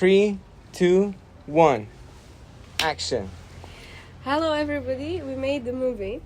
3, 2, 1. Action. Hello everybody, we made the movie.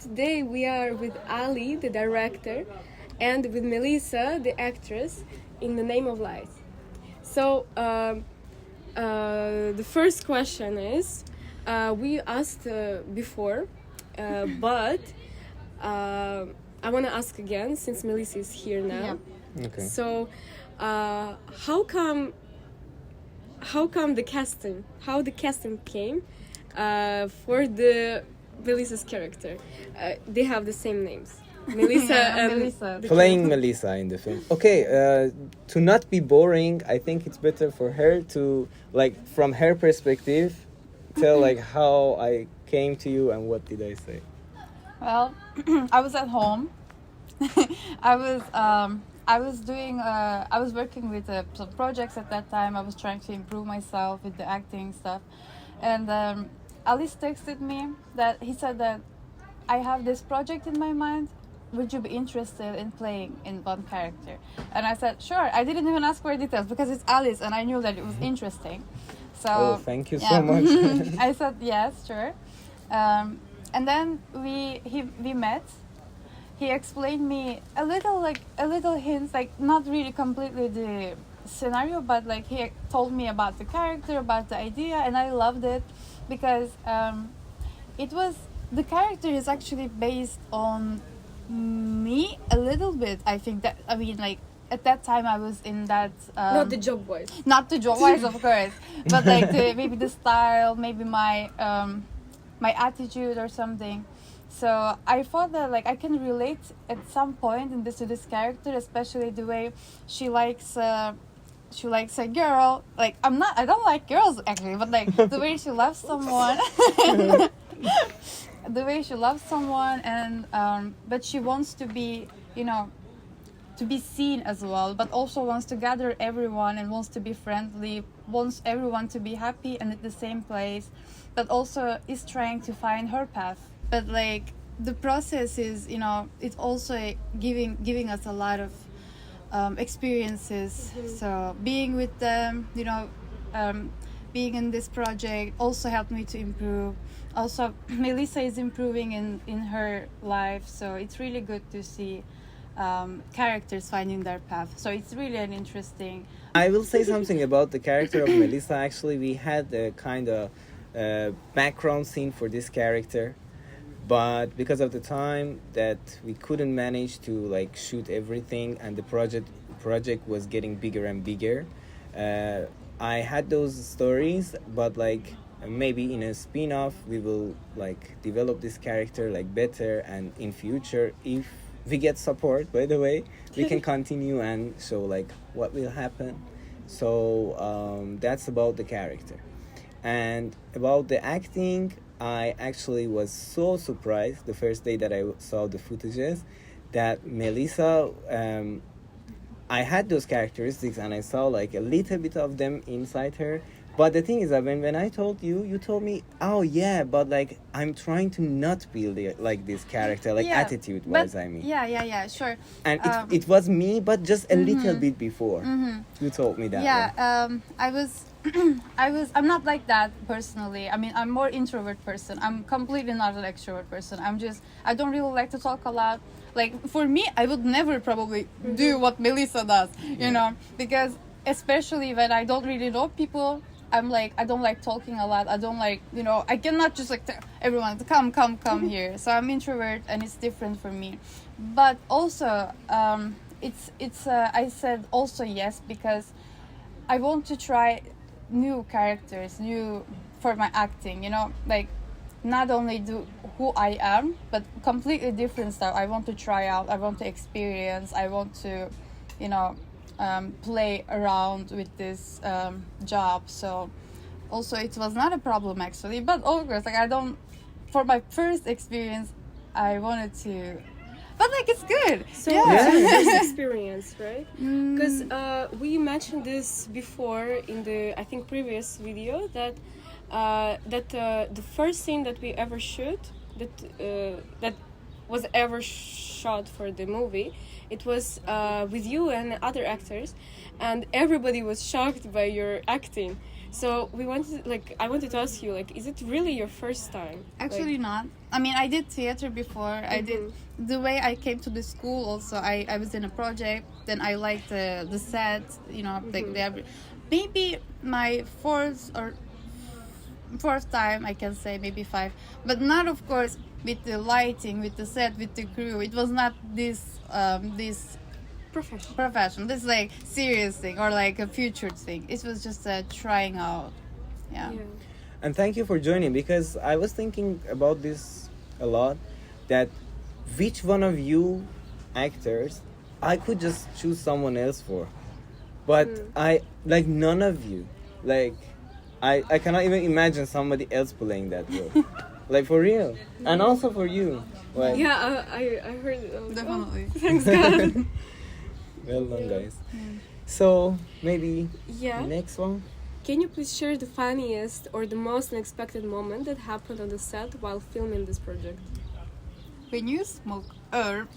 Today we are with Ali, the director, and with Melisa, the actress, in The Name of Light. So, the first question is, we asked before, but I want to ask again, since Melisa is here now. Yeah. Okay. So, how come the casting? How the casting came for the Melisa's character? They have the same names. Melisa and Melisa. Playing Melisa in the film. Okay, to not be boring, I think it's better for her to, like, from her perspective, tell like how I came to you and what did I say. Well, I was at home. I was working with some projects at that time. I was trying to improve myself with the acting stuff, and Alice texted me that he said that I have this project in my mind. Would you be interested in playing in one character? And I said, sure. I didn't even ask for details because it's Alice and I knew that it was interesting. So thank you so much. I said, yes, sure. And then we met. He explained me a little hints, like not really completely the scenario, but like he told me about the character, about the idea, and I loved it because the character is actually based on me a little bit. I think that, I mean, like at that time I was in that not the job wise, of course, but like maybe the style, maybe my attitude or something. So I thought that like I can relate at some point to this character, especially the way she likes a girl. Like I don't like girls actually, but like the way she loves someone. The way she loves someone, and but she wants to be, to be seen as well, but also wants to gather everyone and wants to be friendly, wants everyone to be happy and at the same place, but also is trying to find her path. But like the process is, it's also giving us a lot of experiences. Mm-hmm. So being with them, being in this project also helped me to improve. Also, Melisa is improving in her life, so it's really good to see characters finding their path. So it's really an interesting... I will say something about the character of Melisa. Actually, we had a kind of background scene for this character, but because of the time that we couldn't manage to like shoot everything, and the project was getting bigger and bigger, I had those stories, but like maybe in a spin-off we will like develop this character like better, and in future, if we get support, by the way, we can continue and show like what will happen. So that's about the character. And about the acting, I actually was so surprised the first day that I saw the footages that Melisa, I had those characteristics and I saw like a little bit of them inside her. But the thing is that when I told you, you told me, oh yeah, but like I'm trying to not be like this character, like attitude-wise, I mean. Yeah, sure. And it was me, but just a little bit before. You told me that. Yeah, I'm not like that personally. I mean, I'm more introvert person. I'm completely not an extrovert person. I don't really like to talk a lot. Like for me, I would never probably do what Melisa does, you know, because especially when I don't really know people, I'm like, I don't like talking a lot. I don't like, I cannot just like tell everyone to come here. So I'm introvert and it's different for me. But also, I said also yes because I want to try new characters, for my acting, like not only do who I am, but completely different stuff. I want to try out. I want to experience. I want to, you know, play around with this job. So also it was not a problem actually. But of course, like I don't. For my first experience, I wanted to. But like it's good. So yeah. first experience, right? Because we mentioned this before in the I think previous video that the first scene that we ever shoot that was ever shot for the movie, it was with you and other actors, and everybody was shocked by your acting. So I wanted to ask you, like, is it really your first time? Actually not. I mean, I did theater before. I did the way I came to the school also. I was in a project. Then I liked the set. You know, like maybe my fourth time I can say, maybe 5, but not of course with the lighting, with the set, with the crew. It was not this profession. This like serious thing or like a future thing. It was just trying out. Yeah. And thank you for joining, because I was thinking about this a lot, that which one of you actors I could just choose someone else for, but I like none of you. Like I cannot even imagine somebody else playing that role. Like for real. And also for you. Like, yeah, I heard it. Definitely. Thanks God. well done, guys. So maybe Yeah. next one. Can you please share the funniest or the most unexpected moment that happened on the set while filming this project? When you smoke herb.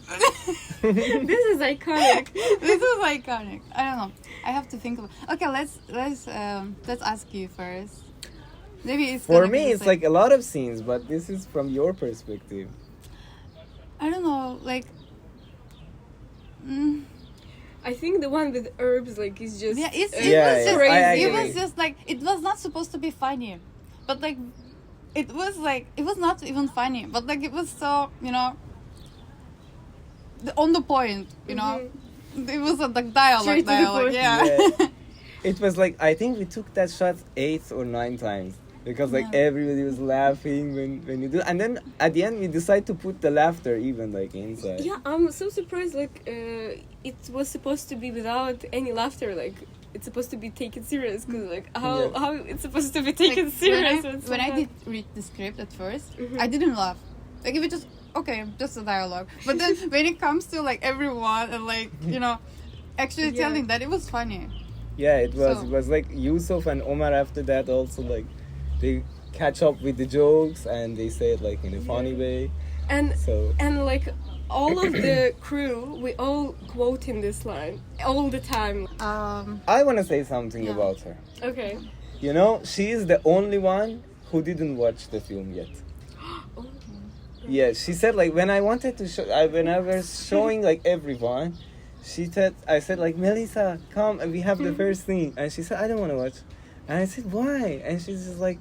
This is iconic. This is iconic. I don't know. I have to think of. Okay, let's ask you first. Maybe it's For gonna be me, the it's same. like a lot of scenes, but this is from your perspective. I don't know, like. I think the one with herbs, like, is just Yeah, it Yeah, was just yeah, I crazy. It agree. was just like it was not supposed to be funny, but like it was not even funny, but like it was so, you know, on the point, you know. It was a like Straight to the dialogue. point. Yeah. It was like, I think we took that shot 8 or 9 times, because like everybody was laughing when you do, and then at the end we decided to put the laughter even like inside. Yeah, I'm so surprised. Like, it was supposed to be without any laughter. Like, it's supposed to be taken serious. Cause like how it's supposed to be taken serious. When I did read the script at first, I didn't laugh. Like, if it just okay, just a dialogue. But then when it comes to like everyone and like, you know, actually telling that, it was funny. Yeah, it was. So- It was like Yusuf and Omar after that also, like they catch up with the jokes and they say it like in a funny way. and So like all of the crew, we all quote him this line all the time. I want to say something about her. Okay. You know, she is the only one who didn't watch the film yet. Yeah, she said like when I wanted to show, when I was showing like everyone, I said like, Melisa, come and we have the first scene, and she said I don't want to watch, and I said why, and she's just like,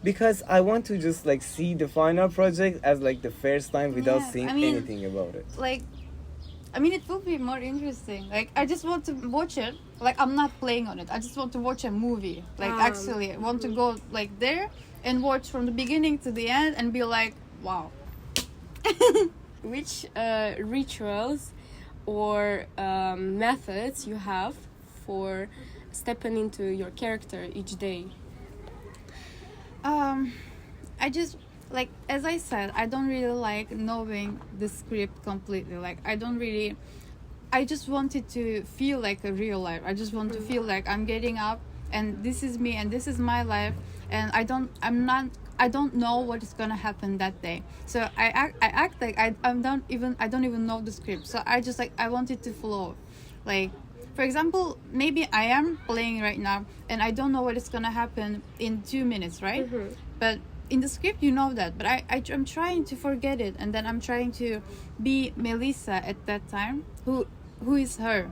because I want to just like see the final project as like the first time without Yeah, seeing I mean, anything about it. Like, I mean, it will be more interesting. Like, I just want to watch it. Like, I'm not playing on it. I just want to watch a movie. Like, actually, I want to go like there and watch from the beginning to the end and be like, wow. Which rituals or methods you have for stepping into your character each day? I just, like, as I said, I don't really like knowing the script completely. Like, I just wanted to feel like a real life. I just want to feel like I'm getting up and this is me and this is my life, and I don't know what is gonna happen that day. So I act like I don't even know the script. So I just like, I wanted to flow. Like, for example, maybe I am playing right now and I don't know what is gonna happen in 2 minutes, right? But in the script you know that, but I'm trying to forget it, and then I'm trying to be Melisa at that time, who is her.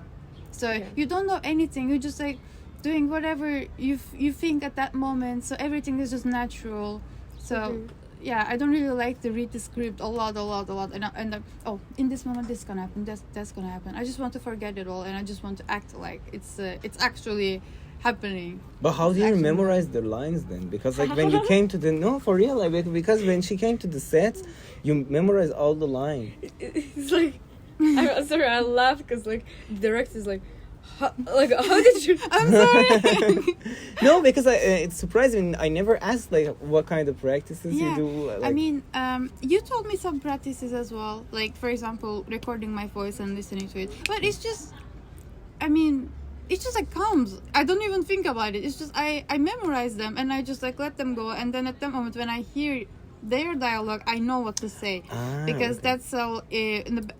So you don't know anything, you're just like doing whatever you think at that moment, so everything is just natural. So yeah, I don't really like to read the script a lot, and oh, in this moment this is gonna happen, that's gonna happen. I just want to forget it all, and I just want to act like it's actually happening. But how do you Actually, memorize the lines then? Because like when you came to the no for real, like because when she came to the set, you memorize all the lines. It's like I'm sorry, I laugh because like the director's like, how did you? I'm sorry. No, because it's surprising. I never asked like what kind of practices you Yeah, do. Like, I mean, you told me some practices as well. Like, for example, recording my voice and listening to it. But it's just, I mean, it just like comes. I don't even think about it. It's just I memorize them and I just like let them go. And then at the moment when I hear their dialogue, I know what to say because okay. that's how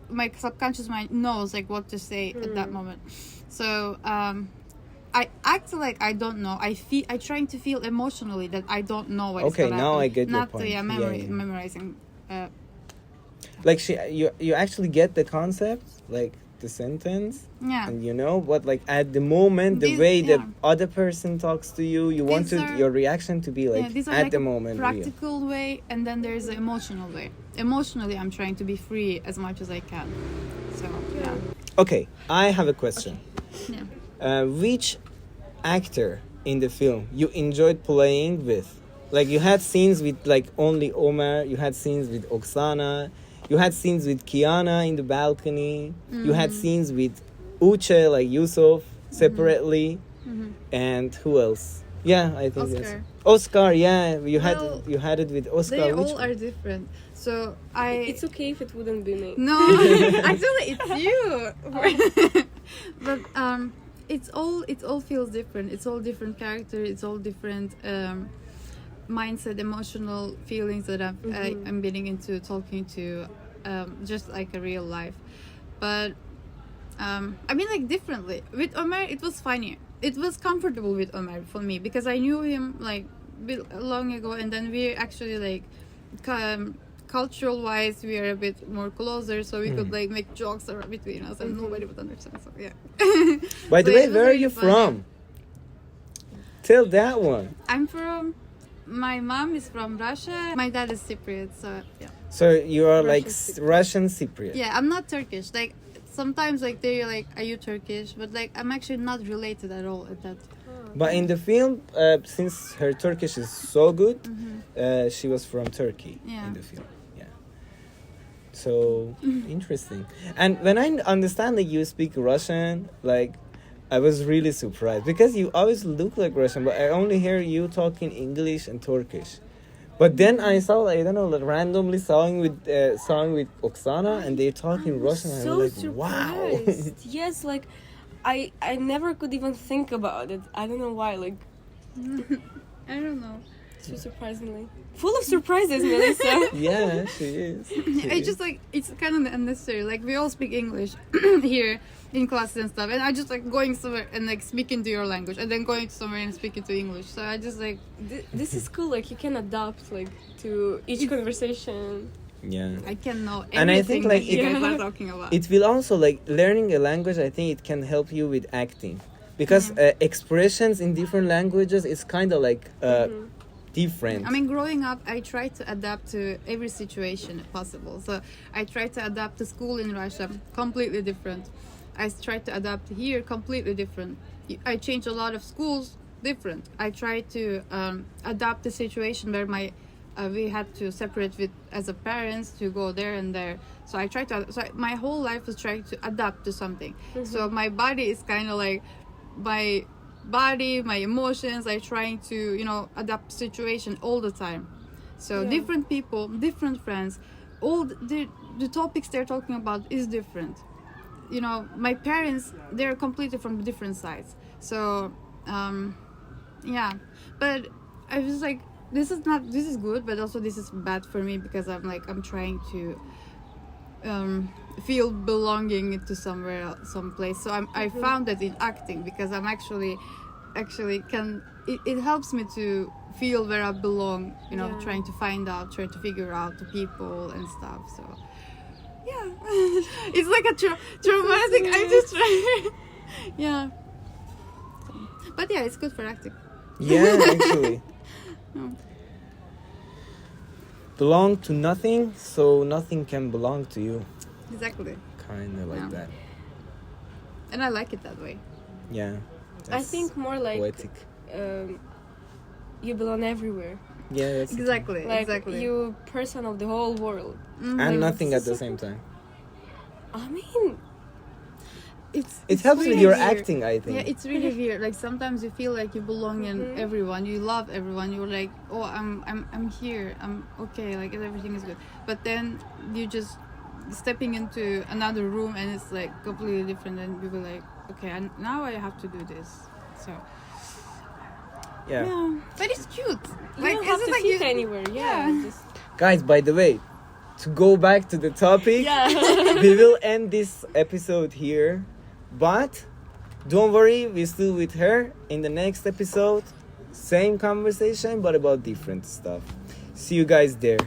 my subconscious mind knows like what to say at that moment. So I act like I don't know. I trying to feel emotionally that I don't know what's Okay, gonna now happen. I get your Not point. memorizing. Like you actually get the concept, like the sentence, Yeah. and you know what, like at the moment, the These- way the yeah. other person talks to you, you want These to are- your reaction to be like these are at like the a moment. real. practical way, and then there's the emotional way. Emotionally, I'm trying to be free as much as I can. So yeah. Okay, I have a question. Yeah. Which actor in the film you enjoyed playing with? Like you had scenes with like only Omar, you had scenes with Oksana, you had scenes with Kiana in the balcony, you had scenes with Uche, like Yusuf, separately, and who else? Yeah, I think that's Oscar. Oscar. Yeah, you Well, had it with Oscar. They Which all one? are different. So It's okay if it wouldn't be me. No, actually, it's you. But it all feels different. It's all different character. It's all different mindset, emotional feelings that I'm getting into talking to, just like a real life. But I mean, like differently with Omar, it was funny. It was comfortable with Omar for me because I knew him like long ago, and then we actually like. Cultural wise, we are a bit more closer, so we could like make jokes between us, and nobody would understand. So yeah. By the So way, it was where are really you funny. from? Tell that one. I'm from. My mom is from Russia. My dad is Cypriot, so yeah. So you are like Russian Russian Cypriot. Yeah, I'm not Turkish. Like sometimes, like they're like, "Are you Turkish?" But like, I'm actually not related at all at that. But in the film, since her Turkish is so good, she was from Turkey Yeah. in the film. Yeah. So interesting. And when I understand that you speak Russian, like I was really surprised because you always look like Russian, but I only hear you talking English and Turkish. But then I saw, I don't know, like randomly song with Oksana, and they're talking Russian. And So I'm like, wow. surprised. Yes, like I never could even think about it. I don't know why. Like I don't know. so surprisingly full of surprises, Melissa. Yeah, she is. I just like it's kind of unnecessary. Like we all speak English here in classes and stuff, and I just like going somewhere and like speaking to your language, and then going somewhere and speaking to English. So I just like This is cool. Like you can adapt like to each conversation. Yeah. I can know everything And I think, like, that you it- guys are talking about. It will also like learning a language. I think it can help you with acting because expressions in different languages is kind of like different. I mean, growing up, I tried to adapt to every situation possible. So I tried to adapt to school in Russia, completely different. I tried to adapt here, completely different. I changed a lot of schools, different. I tried to adapt the situation where we had to separate with as a parents to go there and there. So I tried to. So my whole life was trying to adapt to something. So my body is kind of like my body, my emotions. I trying to adapt situation all the time. So Yeah. different people, different friends, all the topics they're talking about is different. My parents, they're completely from different sides. So yeah, but I was like, this is good, but also this is bad for me because I'm trying to feel belonging to somewhere else, someplace. So I found that in acting because I'm actually can it helps me to feel where I belong, Yeah. trying to trying to figure out the people and stuff. So yeah, it's like a traumatic. I just yeah, but yeah, it's good for acting. Yeah, actually. No. Belong to nothing, so nothing can belong to you. Exactly, Kind of like Yeah. that. and I like it that way. Yeah. I think more like poetic. You belong everywhere. Yeah, that's Exactly. Like exactly. you person of the whole world. and nothing at the So- same time. I mean, It helps with really your weird. acting, I think. Yeah, it's really weird. Like sometimes you feel like you belong in Mhm. everyone. You love everyone. You're like, oh, I'm here. I'm okay. Like everything is good. But then you just stepping into another room and it's like completely different. And you be like, okay, and now I have to do this. So Yeah. but it's cute. you Like don't it's have just to like fit you, anywhere. Yeah. Yeah. Just, Guys, by the way, to go back to the topic, yeah. we will end this episode here. But don't worry, we're still with her in the next episode. Same conversation, but about different stuff. See you guys there.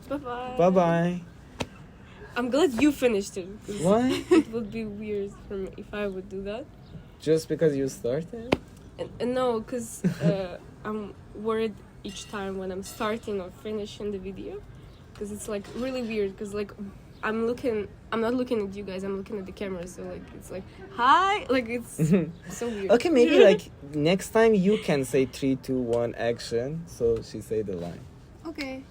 Bye bye. Bye bye. I'm glad you finished it. 'Cause Why? It would be weird for me if I would do that. Just because you started? And no, because I'm worried each time when I'm starting or finishing the video. Because it's like really weird. Because like I'm not looking at you guys. I'm looking at the camera. So like it's like hi. Like it's so weird. Okay, maybe like next time you can say 3, 2, 1 action. So she say the line. okay.